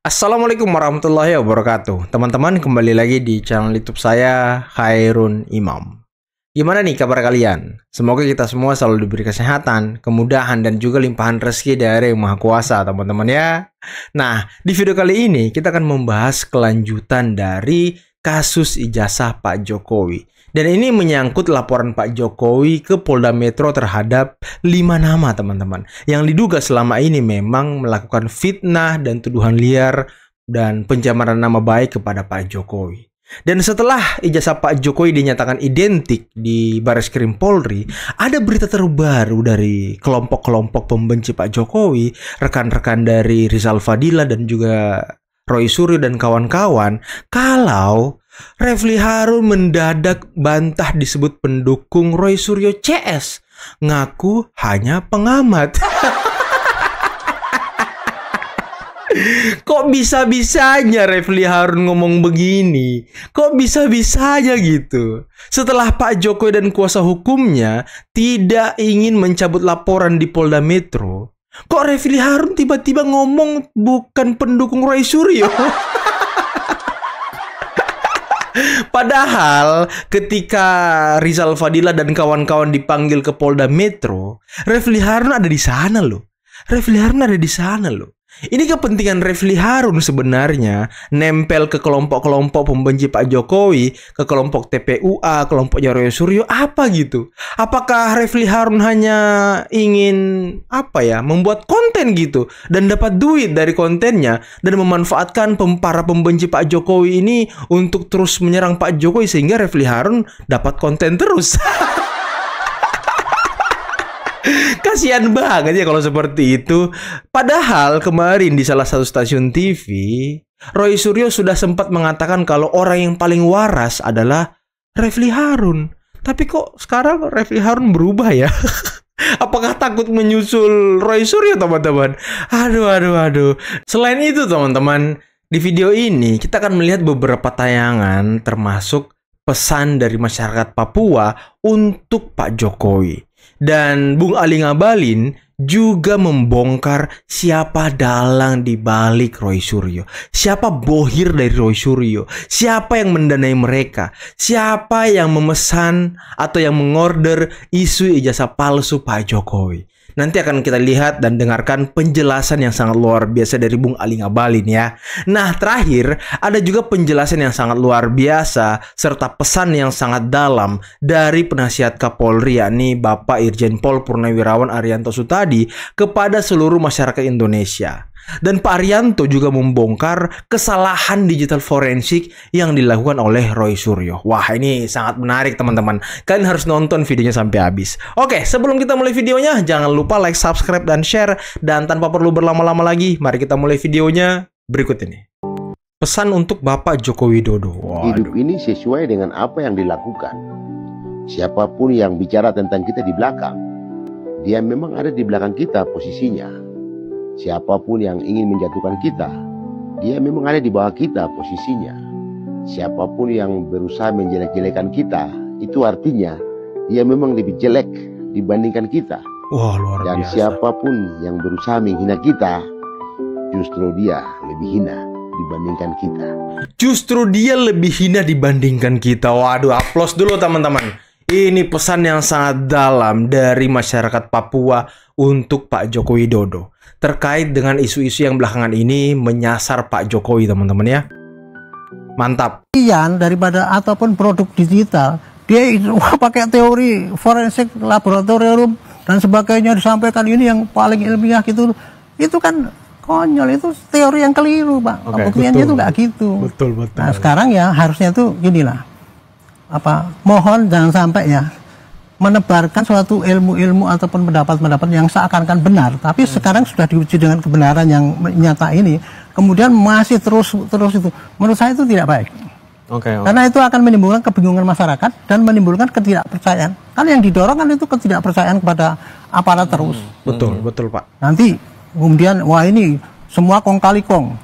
Assalamualaikum warahmatullahi wabarakatuh. Teman-teman, kembali lagi di channel YouTube saya, Khairun Imam. Gimana nih kabar kalian? Semoga kita semua selalu diberi kesehatan, kemudahan, dan juga limpahan rezeki dari Yang Maha Kuasa, teman-teman ya. Nah, di video kali ini kita akan membahas kelanjutan dari kasus ijazah Pak Jokowi. Dan ini menyangkut laporan Pak Jokowi ke Polda Metro terhadap 5 nama, teman-teman, yang diduga selama ini memang melakukan fitnah dan tuduhan liar dan pencemaran nama baik kepada Pak Jokowi. Dan setelah ijazah Pak Jokowi dinyatakan identik di Bareskrim Polri, ada berita terbaru dari kelompok-kelompok pembenci Pak Jokowi, rekan-rekan dari Rizal Fadila dan juga Roy Suryo dan kawan-kawan, kalau Refly Harun mendadak bantah disebut pendukung Roy Suryo CS, ngaku hanya pengamat. Kok bisa-bisanya Refly Harun ngomong begini? Kok bisa-bisanya gitu? Setelah Pak Jokowi dan kuasa hukumnya tidak ingin mencabut laporan di Polda Metro, kok Refly Harun tiba-tiba ngomong bukan pendukung Roy Suryo? Padahal ketika Rizal Fadila dan kawan-kawan dipanggil ke Polda Metro, Refly Harun ada di sana loh. Refly Harun ada di sana loh. Ini kepentingan Refly Harun sebenarnya nempel ke kelompok-kelompok pembenci Pak Jokowi, ke kelompok TPUA, kelompok Roy Suryo, apa gitu? Apakah Refly Harun hanya ingin membuat konten gitu dan dapat duit dari kontennya dan memanfaatkan para pembenci Pak Jokowi ini untuk terus menyerang Pak Jokowi sehingga Refly Harun dapat konten terus? Kasihan banget ya kalau seperti itu. Padahal kemarin di salah satu stasiun TV, Roy Suryo sudah sempat mengatakan kalau orang yang paling waras adalah Refly Harun. Tapi kok sekarang Refly Harun berubah ya? Apakah takut menyusul Roy Suryo, teman-teman? Aduh. Selain itu, teman-teman, di video ini kita akan melihat beberapa tayangan termasuk pesan dari masyarakat Papua untuk Pak Jokowi. Dan Bung Ali Ngabalin juga membongkar siapa dalang di balik Roy Suryo, siapa bohir dari Roy Suryo, siapa yang mendanai mereka, siapa yang memesan atau yang mengorder isu ijazah palsu Pak Jokowi. Nanti akan kita lihat dan dengarkan penjelasan yang sangat luar biasa dari Bung Ali Ngabalin ya. Nah, terakhir ada juga penjelasan yang sangat luar biasa serta pesan yang sangat dalam dari penasihat Kapolri, yakni Bapak Irjen Pol Purnawirawan Arianto Sutadi kepada seluruh masyarakat Indonesia. Dan Pak Arianto juga membongkar kesalahan digital forensik yang dilakukan oleh Roy Suryo. Wah, ini sangat menarik, teman-teman. Kalian harus nonton videonya sampai habis. Oke, sebelum kita mulai videonya, jangan lupa like, subscribe, dan share. Dan tanpa perlu berlama-lama lagi, mari kita mulai videonya berikut ini. Pesan untuk Bapak Joko Widodo. Hidup ini sesuai dengan apa yang dilakukan. Siapapun yang bicara tentang kita di belakang, dia memang ada di belakang kita posisinya. Siapapun yang ingin menjatuhkan kita, dia memang ada di bawah kita posisinya. Siapapun yang berusaha menjelek-jelekan kita, itu artinya dia memang lebih jelek dibandingkan kita. Wah, luar biasa. Dan siapapun yang berusaha menghina kita, justru dia lebih hina dibandingkan kita. Justru dia lebih hina dibandingkan kita. Waduh, aplaus dulu, teman-teman. Ini pesan yang sangat dalam dari masyarakat Papua untuk Pak Joko Widodo terkait dengan isu-isu yang belakangan ini menyasar Pak Jokowi, teman-teman ya. Mantap. Daripada ataupun produk digital, dia pakai teori forensik laboratorium dan sebagainya disampaikan ini yang paling ilmiah gitu. Itu kan konyol, itu teori yang keliru, Pak. Buktinya itu nggak gitu. Betul. Nah, sekarang ya harusnya tuh ginilah. Mohon jangan sampai ya menebarkan suatu ilmu-ilmu ataupun pendapat-pendapat yang seakan-akan benar, tapi sekarang sudah diuji dengan kebenaran yang nyata ini, kemudian masih terus itu, menurut saya itu tidak baik. Karena itu akan menimbulkan kebingungan masyarakat dan menimbulkan ketidakpercayaan. Kan yang didorong kan itu ketidakpercayaan kepada aparat terus. Betul Pak. Nanti kemudian wah ini semua kong kali kong,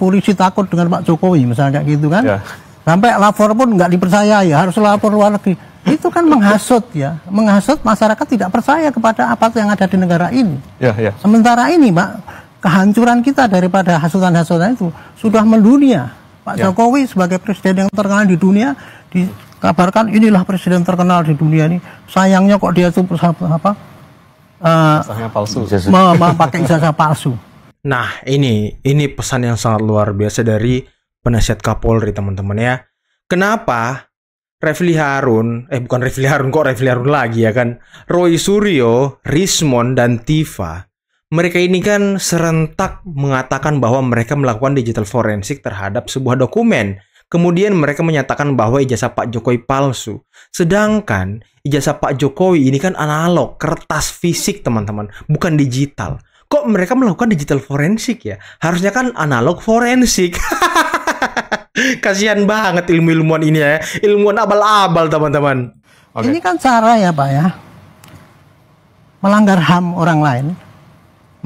polisi takut dengan Pak Jokowi misalnya gitu kan. Ya. Sampai lapor pun nggak dipercaya, ya harus lapor luar negeri. Itu kan menghasut ya, menghasut masyarakat tidak percaya kepada apa yang ada di negara ini. Sementara ini, Pak, kehancuran kita daripada hasutan-hasutan itu sudah mendunia. Pak Jokowi sebagai presiden yang terkenal di dunia dikabarkan inilah presiden terkenal di dunia ini. Sayangnya kok dia tuh apa? Palsu. Pakai ijazah palsu. Nah, ini pesan yang sangat luar biasa dari penasihat Kapolri, teman-teman ya. Kenapa Refli Harun, bukan Refli Harun, kok Refli Harun lagi ya kan? Roy Suryo, Rismond, dan Tifa, mereka ini kan serentak mengatakan bahwa mereka melakukan digital forensik terhadap sebuah dokumen. Kemudian mereka menyatakan bahwa ijazah Pak Jokowi palsu. Sedangkan ijazah Pak Jokowi ini kan analog, kertas fisik teman-teman, bukan digital. Kok mereka melakukan digital forensik ya? Harusnya kan analog forensik. Kasihan banget ilmu-ilmuwan ini ya. Ilmuwan abal-abal teman-teman. Ini kan cara ya Pak ya. Melanggar HAM orang lain.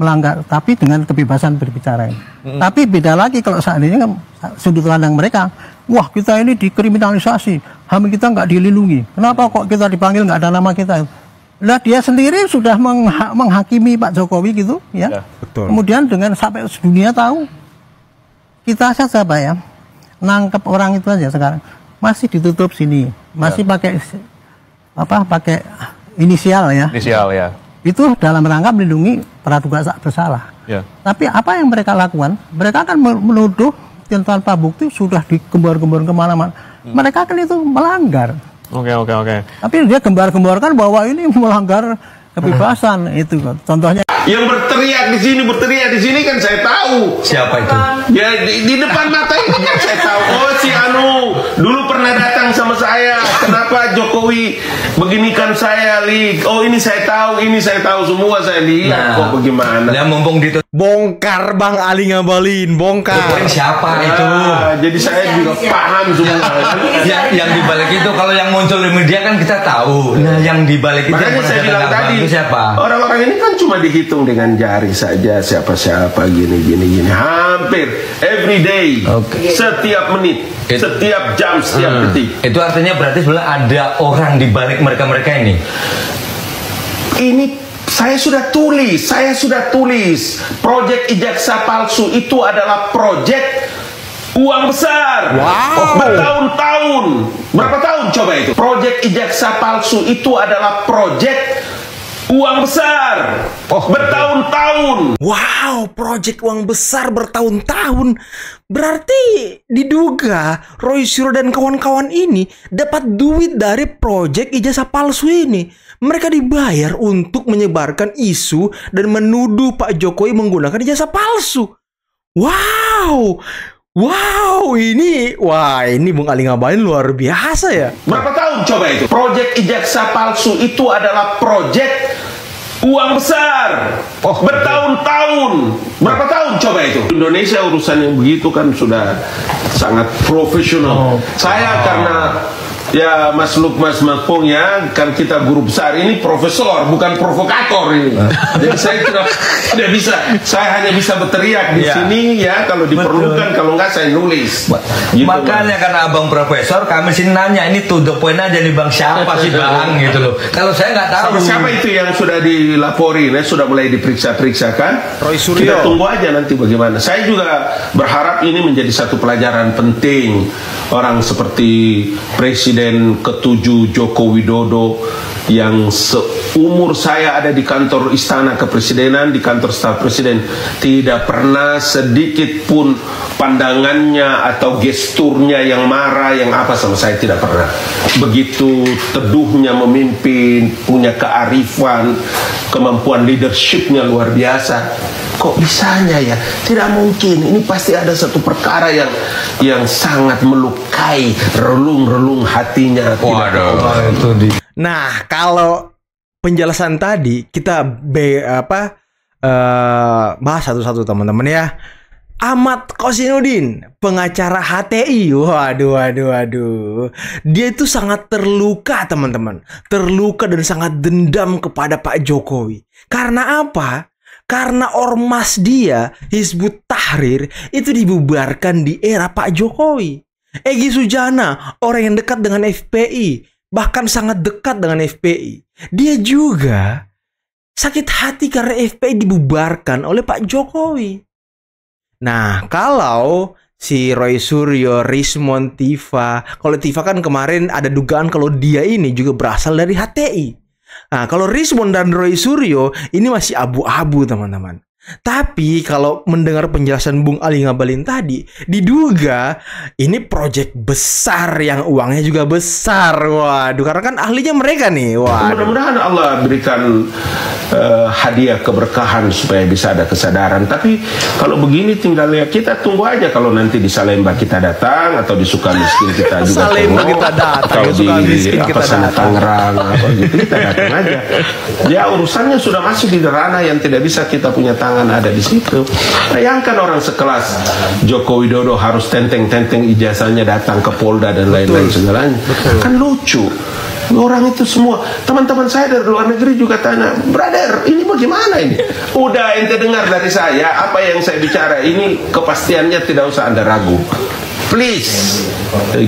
Melanggar, tapi dengan kebebasan berbicara ini. Tapi beda lagi kalau saat ini kan sudut pandang mereka. Wah, kita ini dikriminalisasi. HAM kita nggak dilindungi. Kenapa kok kita dipanggil nggak ada nama kita? Lah dia sendiri sudah menghakimi Pak Jokowi gitu ya. Betul. Kemudian dengan sampai dunia tahu. Kita saja Pak ya. Nangkep orang itu aja sekarang. Masih ditutup sini. Masih pakai pakai inisial ya. Inisial ya. Itu dalam rangka melindungi praduga tak bersalah. Ya. Tapi apa yang mereka lakukan? Mereka akan menuduh tanpa bukti sudah digembar-gembar kemana-mana. Mereka kan itu melanggar. Oke. Tapi dia gembar-gemborkan bahwa ini melanggar kebebasan itu. Contohnya yang berteriak di sini kan saya tahu. Siapa itu? Ya di depan mata ini kan saya tahu. Oh si Anu dulu pernah datang sama saya. Kenapa Jokowi beginikan saya, Lik? Oh ini saya tahu semua saya lihat. Kok bagaimana? Ya mumpung Bongkar Bang Ali Ngabalin, bongkar. siapa itu? Jadi saya juga paham semua. Yang dibalik itu kalau yang muncul di media kan kita tahu. Nah yang dibalik itu makanya saya bilang tadi siapa? Orang-orang ini kan cuma dihitung dengan jari saja siapa gini hampir every day, setiap menit, setiap jam, setiap detik. Itu artinya berarti sebenarnya ada orang di balik mereka ini. Ini saya sudah tulis proyek ijazah palsu itu adalah proyek uang besar. Bertahun-tahun. Berapa tahun coba itu? Proyek ijazah palsu itu adalah proyek uang besar. Bertahun-tahun. Wow, proyek uang besar bertahun-tahun. Berarti diduga Roy Suryo dan kawan-kawan ini dapat duit dari proyek ijazah palsu ini. Mereka dibayar untuk menyebarkan isu dan menuduh Pak Jokowi menggunakan ijazah palsu. Wow, ini Bung Ali Ngabalin luar biasa ya. Berapa tahun coba itu? Proyek ijazah palsu itu adalah proyek uang besar. Bertahun-tahun. Berapa tahun coba itu? Indonesia urusan yang begitu kan sudah sangat profesional. Saya karena ya Mas Mapung ya, kan kita guru besar ini profesor bukan provokator ini. Jadi saya tidak bisa, saya hanya bisa berteriak di sini ya kalau diperlukan, kalau enggak saya nulis. Gitu, makanya karena abang profesor kami sini nanya ini to the point aja nih bang, siapa sih bang gitu loh. Kalau saya nggak tahu. Siapa itu yang sudah dilaporin, sudah mulai diperiksa kan? Roy Suryo. Kita tunggu aja nanti bagaimana. Saya juga berharap ini menjadi satu pelajaran penting. Orang seperti Presiden ke-7 Joko Widodo yang seumur saya ada di kantor Istana Kepresidenan, di kantor staf presiden, tidak pernah sedikit pun pandangannya atau gesturnya yang marah, yang apa sama saya tidak pernah. Begitu teduhnya memimpin, punya kearifan, kemampuan leadershipnya luar biasa. Kok bisanya ya? Tidak mungkin. Ini pasti ada satu perkara yang sangat melukai relung-relung hatinya. Nah, kalau penjelasan tadi kita bahas satu-satu teman-teman ya. Ahmad Kosinudin, pengacara HTI. Waduh. Dia itu sangat terluka, teman-teman. Terluka dan sangat dendam kepada Pak Jokowi. Karena apa? Karena ormas dia, Hizbut Tahrir, itu dibubarkan di era Pak Jokowi. Egy Sujana, orang yang dekat dengan FPI, bahkan sangat dekat dengan FPI. Dia juga sakit hati karena FPI dibubarkan oleh Pak Jokowi. Nah, kalau si Roy Suryo, Rismond, Tifa, kalau Tifa kan kemarin ada dugaan kalau dia ini juga berasal dari HTI. Nah, kalau Rismond dan Roy Suryo ini masih abu-abu, teman-teman. Tapi kalau mendengar penjelasan Bung Ali Ngabalin tadi, diduga ini proyek besar yang uangnya juga besar. Waduh, karena kan ahlinya mereka nih. Waduh. Mudah-mudahan Allah berikan hadiah keberkahan supaya bisa ada kesadaran. Tapi kalau begini tinggal ya kita tunggu aja kalau nanti di Salemba kita datang atau di Sukamiskin kita juga Salemba kita datang, atau di Sukamiskin kita datang. Tangerang atau gitu kita datang aja. Ya urusannya sudah masuk di ranah yang tidak bisa kita punya tangan ada di situ. Bayangkan orang sekelas Joko Widodo harus tenteng-tenteng ijazahnya datang ke Polda dan lain-lain segalanya. Kan lucu. Orang itu semua, teman-teman saya dari luar negeri juga tanya, brother, ini bagaimana ini? Udah ente dengar dari saya, apa yang saya bicara ini kepastiannya tidak usah Anda ragu. Please,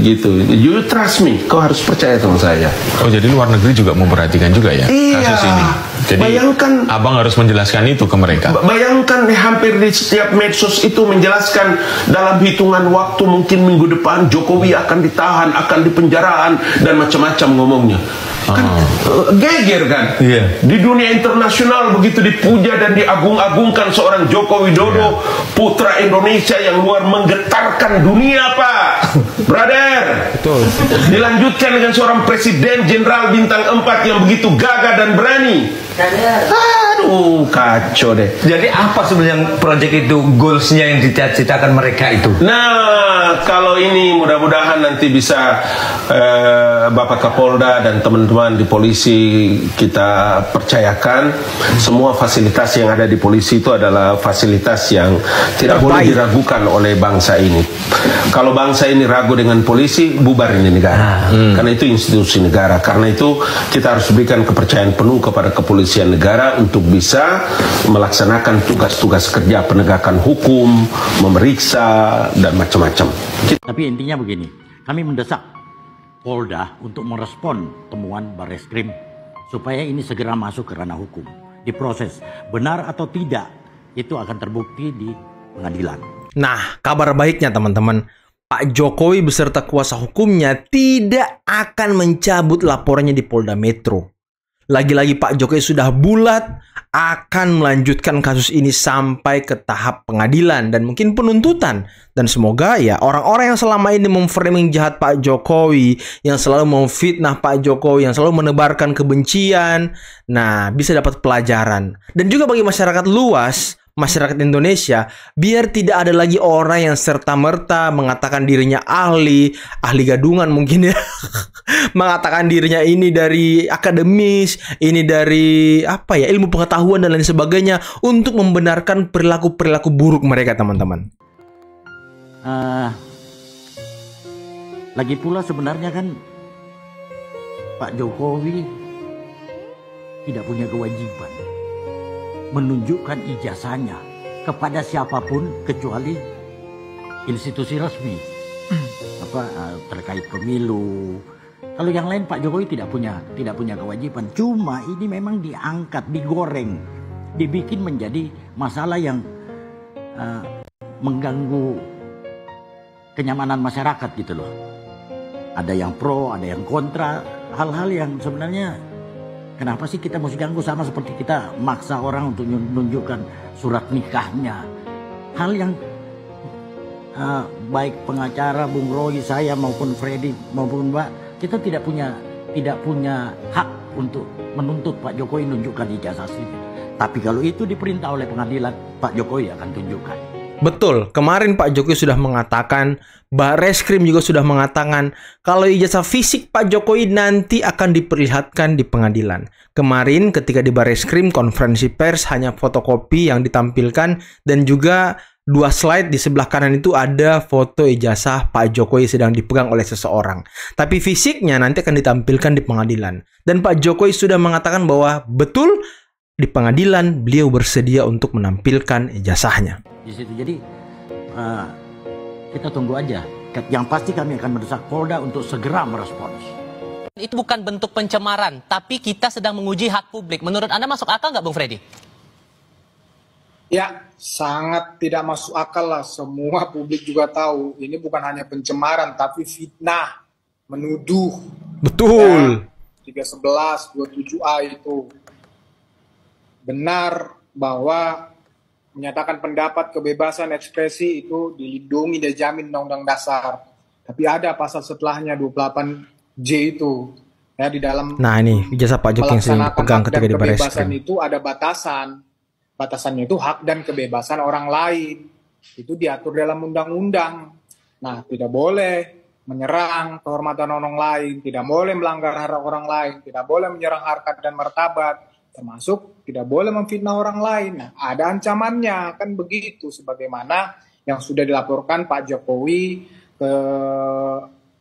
gitu. You trust me, kau harus percaya sama saya. Oh, jadi luar negeri juga memperhatikan juga ya kasus ini. Jadi bayangkan, abang harus menjelaskan itu ke mereka. Bayangkan hampir di setiap medsos itu menjelaskan dalam hitungan waktu mungkin minggu depan Jokowi akan ditahan, akan dipenjaraan dan macam-macam ngomongnya. Kan geger kan? Di dunia internasional begitu dipuja dan diagung-agungkan seorang Joko Widodo, putra Indonesia yang luar menggetarkan dunia, Pak. Brother. Betul. Dilanjutkan dengan seorang presiden jenderal bintang 4 yang begitu gagah dan berani. Aduh, kacau deh. Jadi apa sebenarnya proyek itu, goalsnya yang dicita-citakan mereka itu? Nah, kalau ini mudah-mudahan nanti bisa Bapak Kapolda dan teman-teman di polisi kita percayakan semua fasilitas yang ada di polisi itu adalah fasilitas yang tidak boleh diragukan oleh bangsa ini. Kalau bangsa ini ragu dengan polisi, bubar ini negara. Karena itu institusi negara. Karena itu kita harus berikan kepercayaan penuh kepada kepolisian negara untuk bisa melaksanakan tugas-tugas kerja penegakan hukum, memeriksa dan macam-macam. Tapi intinya begini, kami mendesak Polda untuk merespon temuan Barreskrim supaya ini segera masuk ke ranah hukum, diproses. Benar atau tidak itu akan terbukti di pengadilan. Nah, kabar baiknya teman-teman, Pak Jokowi beserta kuasa hukumnya tidak akan mencabut laporannya di Polda Metro. Lagi-lagi Pak Jokowi sudah bulat akan melanjutkan kasus ini sampai ke tahap pengadilan dan mungkin penuntutan. Dan semoga ya orang-orang yang selama ini memframing jahat Pak Jokowi, yang selalu memfitnah Pak Jokowi, yang selalu menebarkan kebencian, nah bisa dapat pelajaran. Dan juga bagi masyarakat luas, masyarakat Indonesia, biar tidak ada lagi orang yang serta-merta mengatakan dirinya ahli gadungan mungkin ya. Mengatakan dirinya ini dari akademis, ini dari apa ya, ilmu pengetahuan dan lain sebagainya untuk membenarkan perilaku-perilaku buruk mereka, teman-teman. Lagi pula sebenarnya kan Pak Jokowi tidak punya kewajiban menunjukkan ijazahnya kepada siapapun kecuali institusi resmi terkait pemilu. Kalau yang lain Pak Jokowi tidak punya kewajiban. Cuma ini memang diangkat, digoreng, dibikin menjadi masalah yang mengganggu kenyamanan masyarakat gitu loh. Ada yang pro, ada yang kontra, hal-hal yang sebenarnya kenapa sih kita mesti ganggu, sama seperti kita maksa orang untuk menunjukkan surat nikahnya. Hal yang baik pengacara Bung Roy, saya maupun Freddy maupun Mbak, kita tidak punya hak untuk menuntut Pak Jokowi menunjukkan ijazah aslinya. Tapi kalau itu diperintah oleh pengadilan, Pak Jokowi akan tunjukkan. Betul, kemarin Pak Jokowi sudah mengatakan, Barreskrim juga sudah mengatakan kalau ijazah fisik Pak Jokowi nanti akan diperlihatkan di pengadilan. Kemarin ketika di Barreskrim konferensi pers hanya fotokopi yang ditampilkan dan juga 2 slide di sebelah kanan itu ada foto ijazah Pak Jokowi sedang dipegang oleh seseorang. Tapi fisiknya nanti akan ditampilkan di pengadilan. Dan Pak Jokowi sudah mengatakan bahwa betul di pengadilan beliau bersedia untuk menampilkan ijazahnya. Di situ jadi kita tunggu aja. Yang pasti kami akan mendesak Polda untuk segera merespons. Itu bukan bentuk pencemaran, tapi kita sedang menguji hak publik. Menurut Anda masuk akal nggak, Bung Freddy? Ya, sangat tidak masuk akal lah. Semua publik juga tahu ini bukan hanya pencemaran, tapi fitnah, menuduh. Betul. Ya, 311, 27A itu benar bahwa menyatakan pendapat, kebebasan ekspresi itu dilindungi dan dijamin Undang-Undang Dasar. Tapi ada pasal setelahnya 28J itu ya di dalam. Nah ini ijazah Pak Jokowi yang saya pegang ketika di Baris Kebebasan Krim. itu ada batasan. Batasannya itu hak dan kebebasan orang lain. Itu diatur dalam undang-undang. Nah, tidak boleh menyerang kehormatan orang lain, tidak boleh melanggar hak orang lain, tidak boleh menyerang harkat dan martabat, termasuk tidak boleh memfitnah orang lain. Nah, ada ancamannya, kan begitu, sebagaimana yang sudah dilaporkan Pak Jokowi ke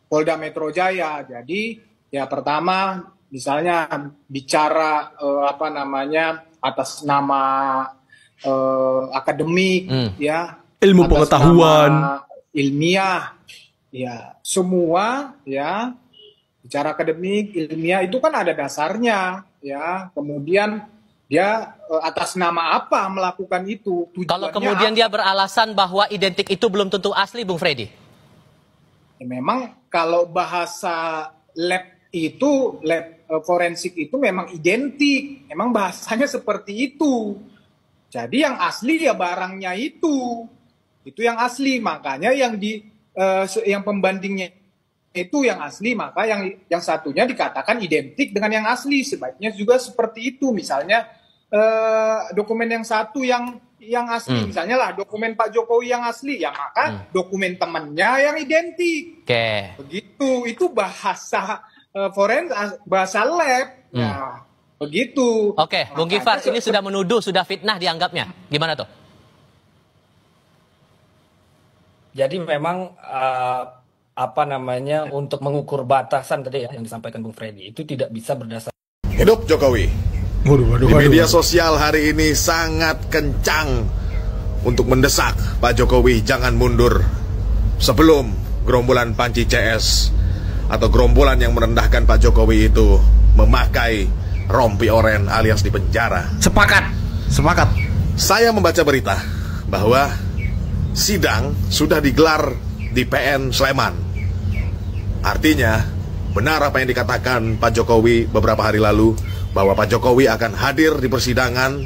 Polda Metro Jaya. Jadi, ya pertama, misalnya bicara atas nama akademik, ya, ilmu atas pengetahuan, nama ilmiah, ya semua, ya bicara akademik, ilmiah itu kan ada dasarnya, ya. Kemudian dia atas nama apa melakukan itu? Kalau kemudian dia beralasan bahwa identik itu belum tentu asli, Bung Freddy? Ya, memang kalau bahasa lab itu, lab forensik itu memang identik, memang bahasanya seperti itu. Jadi yang asli ya barangnya itu yang asli, makanya yang pembandingnya itu yang asli, maka yang satunya dikatakan identik dengan yang asli. Sebaiknya juga seperti itu. Misalnya dokumen yang satu yang asli, misalnya lah dokumen Pak Jokowi yang asli, ya maka dokumen temannya yang identik. Begitu, itu bahasa bahasa lab. Nah, begitu. Oke, Bung Gifar, ini sudah menuduh, sudah fitnah dianggapnya. Gimana tuh? Jadi memang untuk mengukur batasan tadi ya yang disampaikan Bung Freddy itu tidak bisa berdasar. Hidup Jokowi. Di media sosial hari ini sangat kencang untuk mendesak Pak Jokowi jangan mundur sebelum gerombolan Panci CS atau gerombolan yang merendahkan Pak Jokowi itu memakai rompi oren alias di penjara. Sepakat. Saya membaca berita bahwa sidang sudah digelar di PN Sleman. Artinya benar apa yang dikatakan Pak Jokowi beberapa hari lalu, bahwa Pak Jokowi akan hadir di persidangan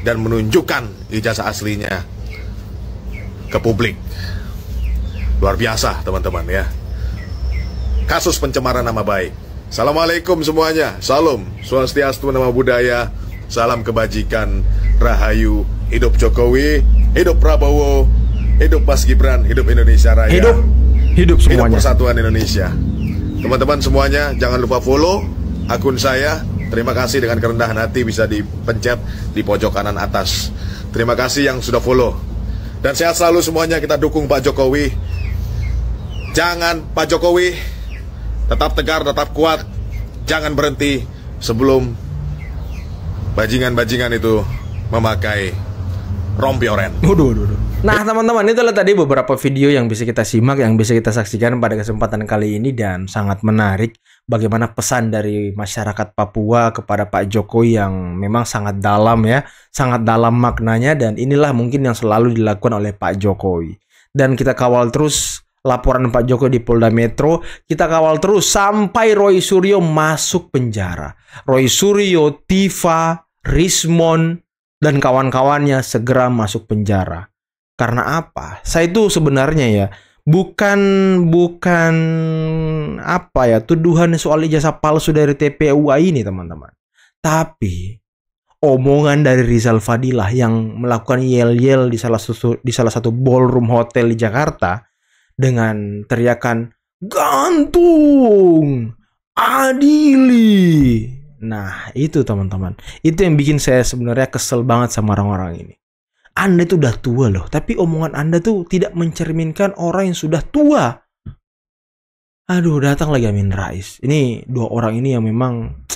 dan menunjukkan ijazah aslinya ke publik. Luar biasa teman-teman ya. Kasus pencemaran nama baik. Assalamualaikum semuanya. Salam Swastiastu, Namo Buddhaya. Salam kebajikan, Rahayu. Hidup Jokowi, hidup Prabowo, hidup Mas Gibran, hidup Indonesia Raya. Hidup semuanya. Hidup Persatuan Indonesia. Teman-teman semuanya, jangan lupa follow akun saya. Terima kasih, dengan kerendahan hati bisa dipencet di pojok kanan atas. Terima kasih yang sudah follow. Dan sehat selalu semuanya, kita dukung Pak Jokowi. Jangan Pak Jokowi tetap tegar, tetap kuat. Jangan berhenti sebelum bajingan-bajingan itu memakai rompi oren. Nah teman-teman, itulah tadi beberapa video yang bisa kita simak, yang bisa kita saksikan pada kesempatan kali ini. Dan sangat menarik bagaimana pesan dari masyarakat Papua kepada Pak Jokowi yang memang sangat dalam ya, sangat dalam maknanya. Dan inilah mungkin yang selalu dilakukan oleh Pak Jokowi. Dan kita kawal terus laporan Pak Jokowi di Polda Metro. Kita kawal terus sampai Roy Suryo masuk penjara. Roy Suryo, Tifa, Rismon, dan kawan-kawannya segera masuk penjara. Karena apa? Saya itu sebenarnya ya bukan tuduhan soal ijazah palsu dari TPUA ini teman-teman. Tapi omongan dari Rizal Fadilah yang melakukan yel-yel di salah satu ballroom hotel di Jakarta dengan teriakan gantung, adili. Nah itu teman-teman, itu yang bikin saya sebenarnya kesel banget sama orang-orang ini. Anda itu udah tua loh, tapi omongan Anda tuh tidak mencerminkan orang yang sudah tua. Aduh, datang lagi Amin Rais. Ini dua orang ini yang memang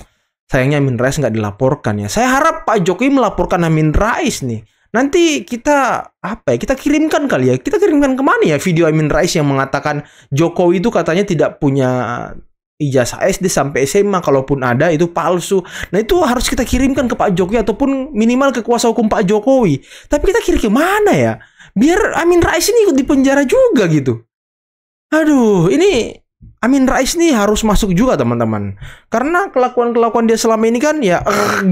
sayangnya Amin Rais nggak dilaporkan ya. Saya harap Pak Jokowi melaporkan Amin Rais nih. Nanti kita kita kirimkan kali ya. Kita kirimkan kemana ya video Amin Rais yang mengatakan Jokowi itu katanya tidak punya ijazah SD sampai SMA kalaupun ada itu palsu. Nah itu harus kita kirimkan ke Pak Jokowi ataupun minimal ke kuasa hukum Pak Jokowi. Tapi kita kirim ke mana ya? Biar Amin Rais ini ikut di penjara juga gitu. Aduh, ini Amin Rais nih harus masuk juga teman-teman. Karena kelakuan-kelakuan dia selama ini kan ya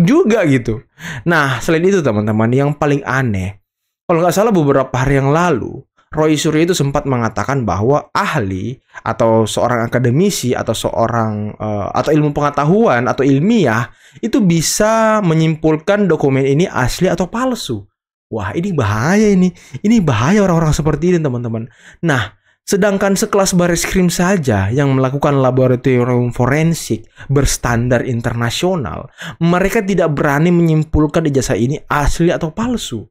juga gitu. Nah selain itu teman-teman, yang paling aneh, kalau nggak salah beberapa hari yang lalu, Roy Suryo itu sempat mengatakan bahwa ahli atau seorang akademisi atau seorang atau ilmu pengetahuan atau ilmiah itu bisa menyimpulkan dokumen ini asli atau palsu. Wah, ini bahaya ini. Ini bahaya orang-orang seperti ini, teman-teman. Nah, sedangkan sekelas Bareskrim saja yang melakukan laboratorium forensik berstandar internasional, mereka tidak berani menyimpulkan ijazah ini asli atau palsu.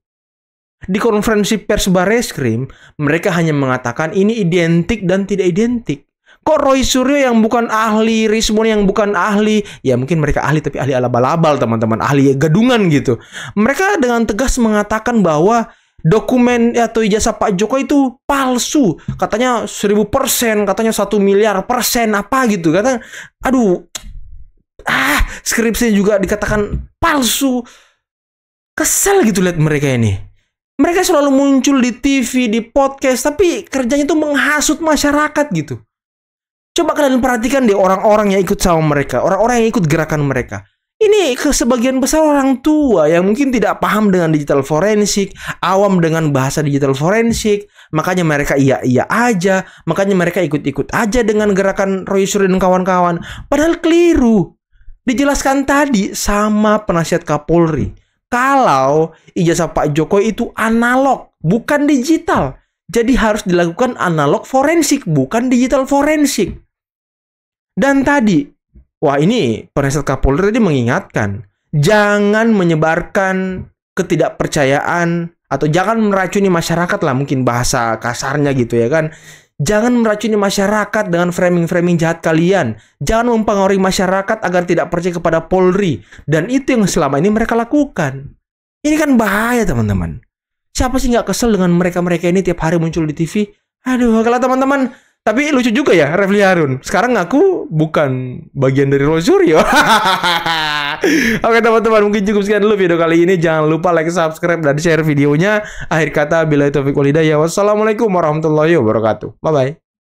Di konferensi pers Bareskrim, mereka hanya mengatakan ini identik dan tidak identik. Kok Roy Suryo yang bukan ahli, Rismon yang bukan ahli, ya mungkin mereka ahli tapi ahli alabal-abal teman-teman, ahli gadungan gitu. Mereka dengan tegas mengatakan bahwa dokumen atau ijazah Pak Jokowi itu palsu. Katanya 1000%, katanya 1 miliar persen apa gitu. Kata, aduh, skripsinya juga dikatakan palsu. Kesel gitu lihat mereka ini. Mereka selalu muncul di TV, di podcast, tapi kerjanya tuh menghasut masyarakat gitu. Coba kalian perhatikan deh orang-orang yang ikut sama mereka, orang-orang yang ikut gerakan mereka. Ini sebagian besar orang tua yang mungkin tidak paham dengan digital forensik, awam dengan bahasa digital forensik, makanya mereka iya-iya aja, makanya mereka ikut-ikut aja dengan gerakan Roy Suryo dan kawan-kawan. Padahal keliru. Dijelaskan tadi sama penasihat Kapolri. Kalau ijazah Pak Jokowi itu analog, bukan digital. Jadi harus dilakukan analog forensik, bukan digital forensik. Dan tadi, wah ini penasihat Kapolri tadi mengingatkan, jangan menyebarkan ketidakpercayaan atau jangan meracuni masyarakat lah, mungkin bahasa kasarnya gitu ya kan. Jangan meracuni masyarakat dengan framing-framing jahat kalian. Jangan mempengaruhi masyarakat agar tidak percaya kepada Polri. Dan itu yang selama ini mereka lakukan. Ini kan bahaya teman-teman. Siapa sih nggak kesel dengan mereka-mereka ini tiap hari muncul di TV? Aduh, kalau teman-teman. Tapi lucu juga ya Refli Harun. Sekarang ngaku bukan bagian dari Roy Suryo. Oke teman-teman, mungkin cukup sekian dulu video kali ini. Jangan lupa like, subscribe, dan share videonya. Akhir kata, billahi taufiq wal hidayah. Wassalamualaikum warahmatullahi wabarakatuh. Bye-bye.